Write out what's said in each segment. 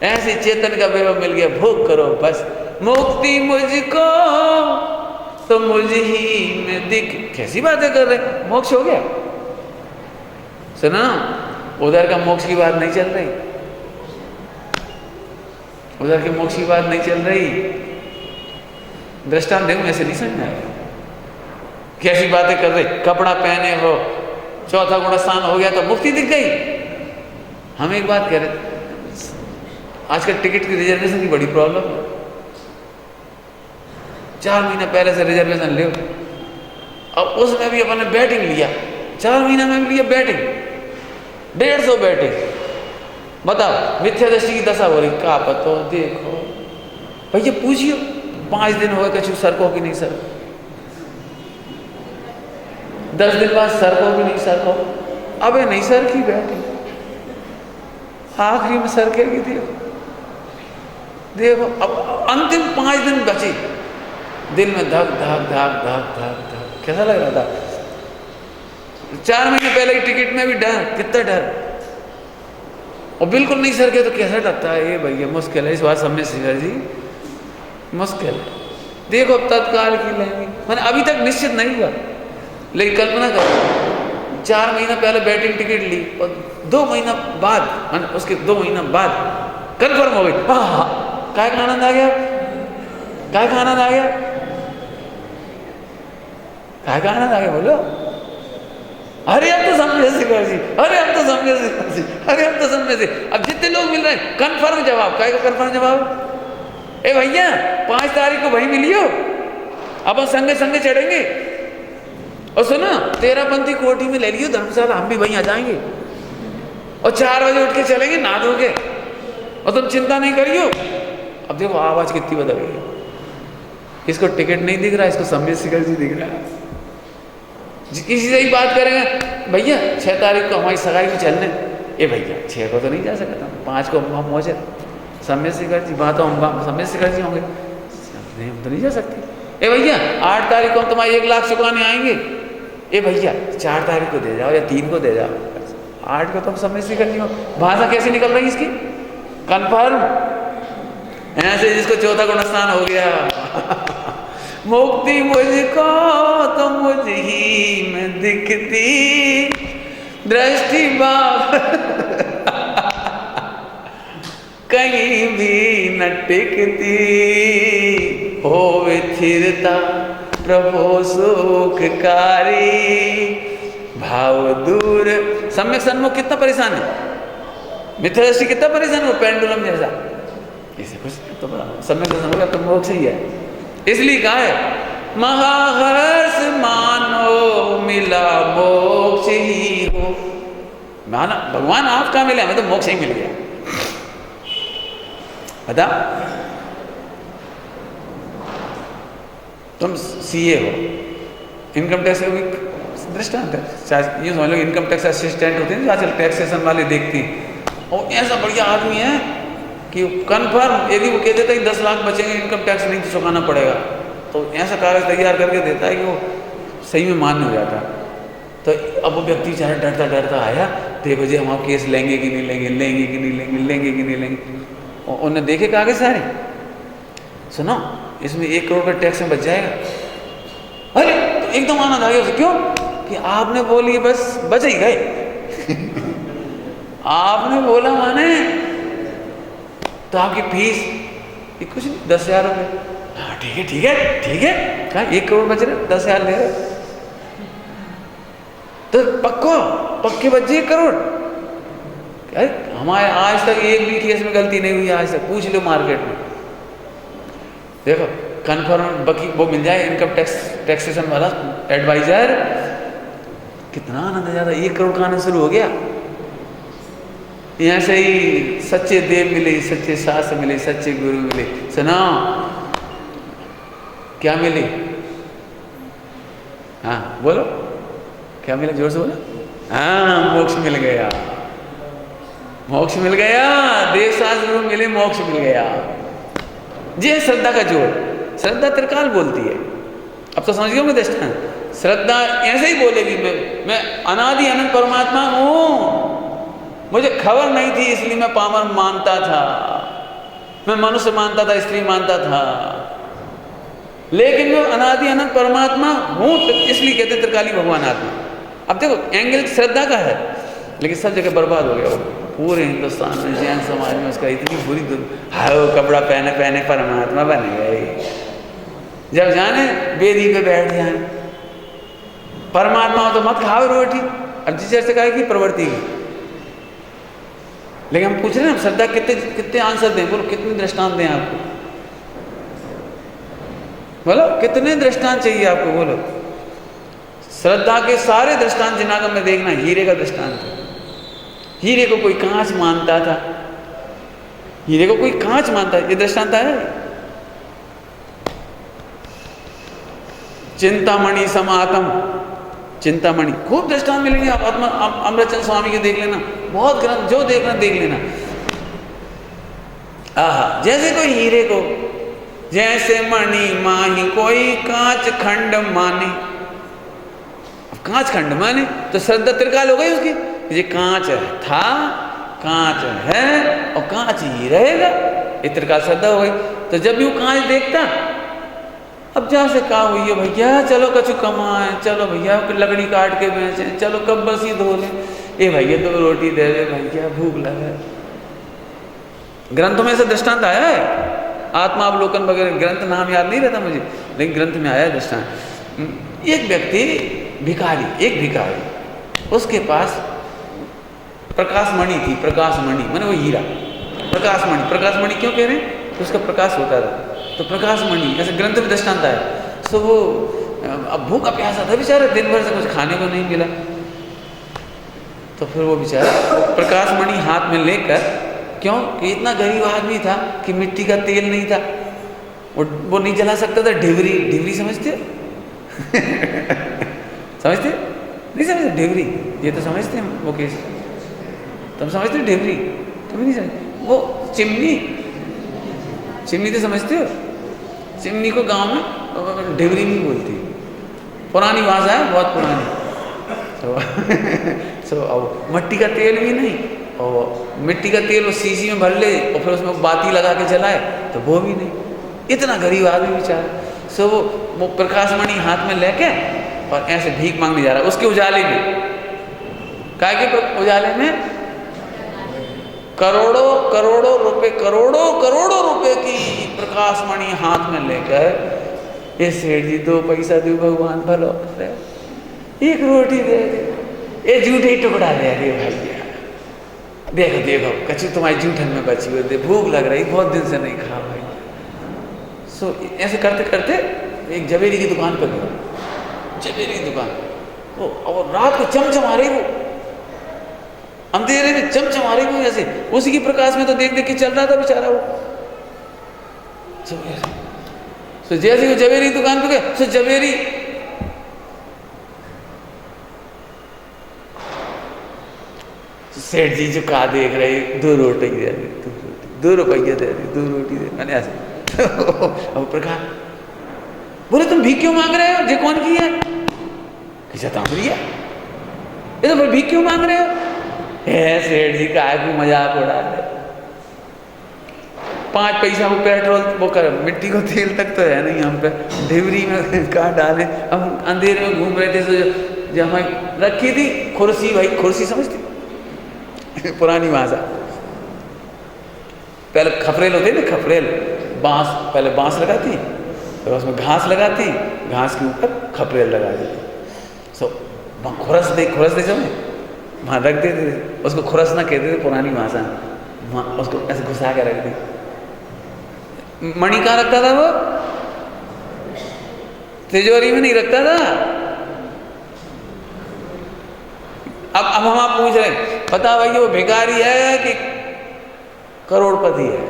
ऐसे चेतन का वैभव मिल गया, भोग करो बस। मुक्ति मुझको तो मुझ ही में दिख। कैसी बातें कर रहे, मोक्ष हो गया? सुना, उधर का मोक्ष की बात नहीं चल रही, उधर के मोक्ष की बात नहीं चल रही। दृष्टांत देखो, ऐसे नहीं समझना है। कैसी बातें कर रहे, कपड़ा पहने हो, चौथा गुण स्नान हो गया तो मुक्ति दिख गई। हम एक बात कह रहे, आजकल टिकट की रिजर्वेशन की बड़ी प्रॉब्लम है। 4 महीना पहले से रिजर्वेशन ले, अब उसमें भी अपन ने बैटिंग लिया, 4 महीना में भी लिया बैटिंग, 150 बैटिंग। बताओ, मिथ्या दृष्टि की दशा हो रही। का पतो देखो भैया, पूछियो 5 दिन हो गए कछु सरको की नहीं सर, 10 दिन बाद सरको की नहीं सरको। अबे नहीं सर की बैटिंग, आखिरी में सर के देखो देखो। अब अंतिम 5 दिन बचे, दिल में धक धक धक धक धक धक, कैसा लग रहा था? 4 महीने पहले की टिकट में भी डर, कितना डर, और बिल्कुल नहीं सर के तो कैसा लगता है? ये भैया मुश्किल है इस बार, समय शिखर जी मुश्किल है। देखो अब तत्काल की लेंगे, मैंने अभी तक निश्चित नहीं हुआ, लेकिन कल्पना करो 4 महीना पहले बैटिंग टिकट ली और 2 महीना बाद, उसके 2 महीना बाद कन्फर्म हो गई। हाँ, काय का आनंद आ गया, काय का आनंद आ गया, काय का आनंद आ गया बोलो। अरे अब तो समझे शिखर जी, अरे अब तो समझे शिखर जी, अरे अब तो समझे से। अब जितने लोग मिल रहे हैं कन्फर्म जवाब, काय का कन्फर्म जवाब? ए भैया 5 तारीख को वहीं मिलियो, अपन संगे संगे चढ़ेंगे। और सुनो, 13पंथी कोठी में ले लियो धर्मशाला, हम भी वहीं आ जाएंगे और 4 बजे उठ के चलेंगे नहा धो के, और तुम चिंता नहीं करियो। अब देखो आवाज कितनी बदल गई, इसको टिकट नहीं दिख रहा, इसको सम्यक शिखर जी दिख रहा है। किसी से ही बात करेंगे, भैया 6 तारीख को हमारी सगाई में चलने। ए भैया 6 को तो नहीं जा सकता, 5 को हम पहुँचे, सम्यक शिखर जी बात, हम सम्यक शिखर जी होंगे, नहीं हम तो नहीं जा सकते। ए भैया 8 तारीख को हम तुम्हारे 1 लाख चुकाने आएंगे। ए भैया 4 तारीख को दे जाओ या 3 को दे जाओ, 8 को तो हम सम्यक शिखर जी हो। भाषा कैसे निकल रही इसकी? कन्फर्म। ऐसे जिसको चौथा गुण स्नान हो गया। मुक्ति मुझको तो मुझ ही में दिखती, दृष्टि बाप कहीं भी न टिकती, हो स्थिरता प्रभु सुखकारी, भाव दूर। सम्यक सन्मुख कितना परेशान है, मिथ्या दृष्टि कितना परेशान है, वो पेंडुलम जैसा, इसे कुछ तो बता। सम्यक सन्मुख तो मोक्ष ही है, इसलिए कहा है महाहर्ष मानो मिला मोक्ष ही हो। माना भगवान आप कहाँ मिले, हमें तो मोक्ष ही मिल गया। बता, तुम सीए हो, इनकम टैक्स का भी दृष्टांत है। यूँ समझ लो इनकम टैक्स असिस्टेंट होते हैं जो आजकल टैक्सेशन वाले देखते हैं, और ऐसा बढ़िया आदमी है कि कन्फर्म, यदि वो कह देता है 10 लाख बचेंगे, इनकम टैक्स नहीं तो चुकाना पड़ेगा, तो ऐसा कागज तैयार करके देता है कि वो सही में मान्य हो जाता है। तो अब वो व्यक्ति चाहे डरता डरता आया, देखो जी हम आप केस लेंगे कि नहीं लेंगे, लेंगे कि नहीं लेंगे, लेंगे कि नहीं लेंगे, और उन्होंने देखे कागज सारे। सुनो, इसमें 1 करोड़ का टैक्स में बच जाएगा। अरे तो एकदम आनंद आ गया उसे, क्यों कि आपने बोली बस बच ही गए। आपने बोला माने तो आपकी फीस कुछ नहीं, 10,000 रुपये। हाँ ठीक है ठीक है ठीक है, कहा 1 करोड़ बच रहे, 10,000 ले रहे, तो पक्के बच जाए 1 करोड़। अरे हमारे आज तक एक भी केस में गलती नहीं हुई, आज तक पूछ लो मार्केट में, देखो कन्फर्म बकी वो मिल जाए, इनकम टैक्सेशन वाला एडवाइजर। कितना आनंद आ जाता, 1 करोड़ का आनंद शुरू हो गया। यहाँ से ही सच्चे देव मिले, सच्चे शास्त्र मिले, सच्चे गुरु मिले। सुना क्या मिले? हाँ बोलो, क्या मिला, जोर से बोलो। हाँ मोक्ष मिल गया, मोक्ष मिल गया, देव शास्त्र गुरु मिले, मोक्ष मिल गया। ये श्रद्धा का जोर, श्रद्धा त्रिकाल बोलती है। अब तो समझ गए होंगे दृष्टांत। श्रद्धा ऐसे ही बोलेगी, मैं अनादि अनंत परमात्मा हूँ, मुझे खबर नहीं थी इसलिए मैं पामर मानता था, मैं मनुष्य मानता था, स्त्री मानता था, लेकिन मैं अनादि अनंत परमात्मा हूँ, इसलिए कहते त्रिकाली भगवान आत्मा। अब देखो एंगल श्रद्धा का है, लेकिन सब जगह बर्बाद हो गया वो। पूरे हिंदुस्तान में जैन समाज में उसका इतनी बुरी हाय कपड़ा पहने पहने परमात्मा बन गए। जब जाने वेदी पे बैठ जाए परमात्मा हो तो मत खाओ रोटी। अब जिस से कहा कि प्रवृत्ति की, लेकिन हम पूछ रहे हैं ना श्रद्धा कितने कितने आंसर दें, बोलो कितने दृष्टांत दें आपको, बोलो कितने दृष्टांत चाहिए आपको, बोलो। श्रद्धा के सारे दृष्टांत जिनागम में देखना, हीरे का दृष्टांत है। हीरे को कोई कांच मानता था, हीरे को कोई कांच मानता है, ये दृष्टांत है। चिंतामणि समातम, चिंतामणि खूब दृष्टांत मिलेंगे आप अमृतचंद स्वामी के देख लेना, बहुत ग्रंथ जो देखना देख लेना। आहा, जैसे कोई हीरे को, जैसे मणि माही कोई कांच खंड माने। कांच खंड माने तो श्रद्धा त्रिकाल हो गई उसकी, ये कांच था, कांच है और कांच ही रहेगा, ये त्रिकाल श्रद्धा हो गई। तो जब भी वो कांच देखता, अब जहाँ से कहा हुई है भैया चलो कछु कमाए, चलो भैया लकड़ी काट के बेचें, चलो कब बसी धो लें, ए भैया 2 रोटी दे दे भैया भूख लगा। ग्रंथों में ऐसा दृष्टांत आया है, आत्मावलोकन वगैरह ग्रंथ नाम याद नहीं रहता मुझे, लेकिन ग्रंथ में आया दृष्टांत। एक व्यक्ति भिखारी, एक भिखारी, उसके पास प्रकाशमणि थी, प्रकाशमणि माने वो हीरा, प्रकाशमणि, प्रकाशमणि क्यों कह रहे हैं, तो उसका प्रकाश होता था, तो प्रकाशमणि ऐसे ग्रंथ में दृष्टांत आया। सो वो अब भूखा प्यासा था बेचारा, दिन भर से कुछ खाने को नहीं मिला, तो फिर वो बेचारा प्रकाशमणि हाथ में लेकर, क्यों कि इतना गरीब आदमी था कि मिट्टी का तेल नहीं था, वो नहीं जला सकता था, ढिवरी, ढिवरी समझते समझते नहीं समझते, ढिवरी ये तो समझते हैं, वो केस तुम समझते हो, ढिवरी तुम नहीं समझते, वो चिमनी, चिमनी तो समझते हो, चिमनी को गांव में ढिवरी नहीं बोलती, पुरानी भाषा है बहुत पुरानी। तो अब मिट्टी का तेल भी नहीं, और मिट्टी का तेल वो शीशी में भर ले और फिर उसमें बाती लगा के जलाए तो वो भी नहीं, इतना गरीब आदमी बेचारा। सो वो प्रकाशमणि हाथ में लेके और ऐसे भीख मांगने जा रहा है उसके उजाले में, काहे के उजाले में करोड़ों करोड़ों रुपए, करोड़ों करोड़ों रुपए की प्रकाशमणि हाथ में लेकर, ये सेठ जी 2 पैसा दो भगवान भलो, 1 रोटी दे दे, ये जूठे ही टुकड़ा दे दे भैया, देखो देखो कच्ची तुम्हारी जूठन में बची हुई दे, भूख लग रही बहुत दिन से नहीं खा भाई। सो ऐसे करते करते एक जवेरी की दुकान पर गया, जवेरी की दुकान, वो और रात को चमचमा रही, वो अंधेरे में चमचमा रही वो, ऐसे उसी की प्रकाश में तो देख देख के चल रहा था बेचारा वो। तो जैसे वो जवेरी दुकान पे गए, तो जवेरी सेठ जी जो कहा देख रहे, 2 रोटी दे दे, 2 रुपये दे दे, 2 रोटी दे, मैंने ऐसे अब प्रकाश बोले तुम भीख क्यों मांग रहे हो, ये कौन की है, किसा तांबरी है, ये तो भीख क्यों मांग रहे हो, सेठ जी का मजाक उड़ा दे, 5 पैसा वो पेट्रोल वो कर, मिट्टी को तेल तक तो है नहीं हम पे, ढिवरी में कहाँ डाले। अब अंधेरे में घूम रहे थे, तो जहाँ रखी थी कुर्सी, भाई कुर्सी समझती पुरानी भाषा, पहले खपरेल होते ना, खपरेल बांस, पहले बांस लगाती फिर उसमें घास लगाती, घास के ऊपर खपरेल लगा देती, सो खुरस दे समझे, वहाँ रख देते थे, उसको खुरस ना कहते थे पुरानी भाषा, वहाँ उसको ऐसे घुसा के रख दी। मणि कहाँ रखता था वो, तिजोरी में नहीं रखता था। अब हम आप पूछ रहे पता भाई वो भिखारी है कि करोड़पति है,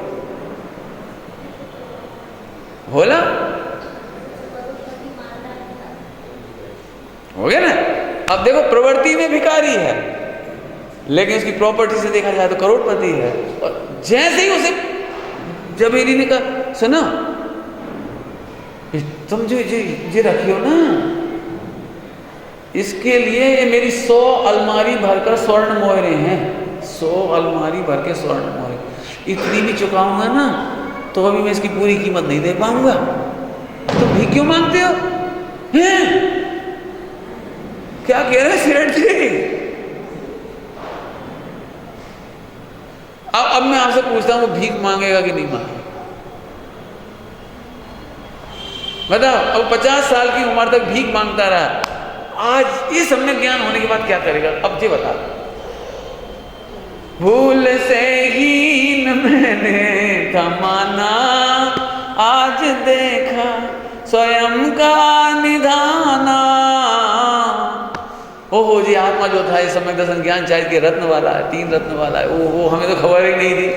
बोला हो गया ना। अब देखो प्रवृत्ति में भिखारी है, लेकिन उसकी प्रॉपर्टी से देखा जाए तो करोड़पति है। और जैसे ही उसे जवेरी ने कहा सुनो तुम जो ये रखियो ना, इसके लिए ये मेरी 100 अलमारी भरकर स्वर्ण मोहरे हैं, 100 अलमारी भर के स्वर्ण मोहरे, इतनी भी चुकाऊंगा ना तो अभी मैं इसकी पूरी कीमत नहीं दे पाऊंगा, तो भीख क्यों मांगते हो? हैं? क्या कह रहे सेठ जी? अब मैं आपसे पूछता हूं, वो भीख मांगेगा कि नहीं मांगेगा? बताओ। अब 50 साल की उम्र तक भीख मांगता रहा, आज इस सम्यक ज्ञान होने के बाद क्या करेगा? अब जी बता। भूल से हीन मैंने थमाना, आज देखा स्वयं का निधाना। ओहो जी, आत्मा जो था इस समय दर्शन ज्ञान चाहिए कि रत्न वाला है, 3 रत्न वाला है, वो हमें तो खबर ही नहीं थी।